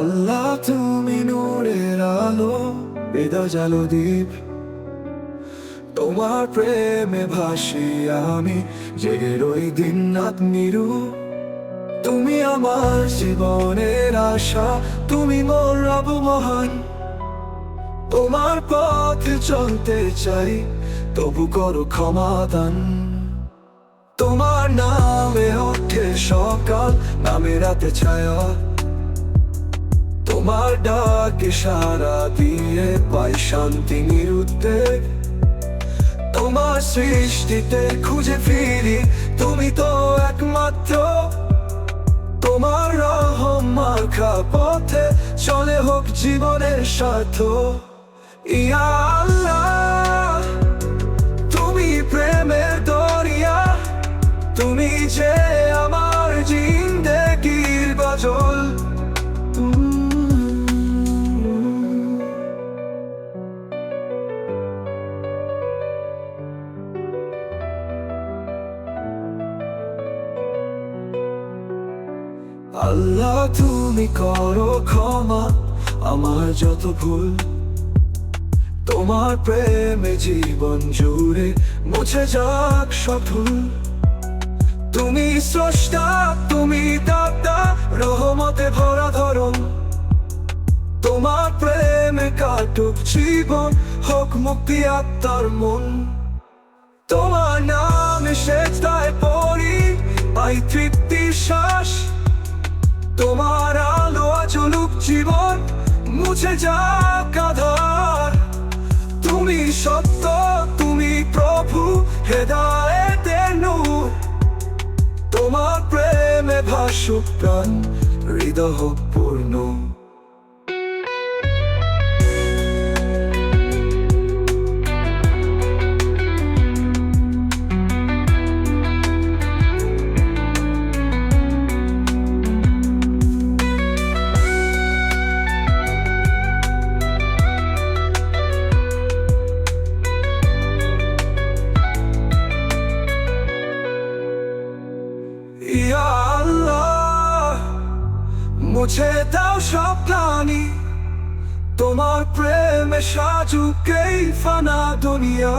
আল্লাহ তুমি নূরের আলো, হৃদয় জালো দ্বীপ। তোমার প্রেমে ভাসি আমি, জেগে রই দিন রাত নিরু। তুমি আমার জীবনের আশা, তুমি মোর রব মহান। তোমার পথে চলতে চাই, তবু করো ক্ষমা দান। তোমার নামে ওঠে সকাল, নামে রাতে ছায়া। তোমার ডাকে সারা দিয়ে পাই শান্তি নিরুদ্বেগ। তোমার সৃষ্টিতে খুঁজে ফিরি, তুমি তো একমাত্র। তোমার রহম মাখা পথে চলে হোক জীবনের সার্থ। ইয়া আল্লাহ, তুমি প্রেমের দরিয়া, তুমি যে আমার জিন্দেগির বাজল। আল্লাহ তুমি করো ক্ষমা আমার যত ভুল। তোমার প্রেমে জীবন জুড়ে মুছে যাক সব ভুল। তুমি স্রষ্টা, তুমি দাতা, রহমতে ভরা ধরন। তোমার প্রেমে কাটুক জীবন, হোক মুক্তি আত্মার মন। তোমার নামে সেজদায় পড়ি, পাই তৃপ্তির শ্বাস। তোমার আলো জ্বলুক জীবন, মুছে যাক আঁধার। তুমি সত্য, তুমি প্রভু, হেদায়েতের নূর। তোমার প্রেমে ভাসুক প্রাণ, হৃদয় হোক পূর্ণ। ইয়া আল্লাহ, মুছে দাও সব গ্লানি। তোমার প্রেমে সাজুক এই ফানা দুনিয়া।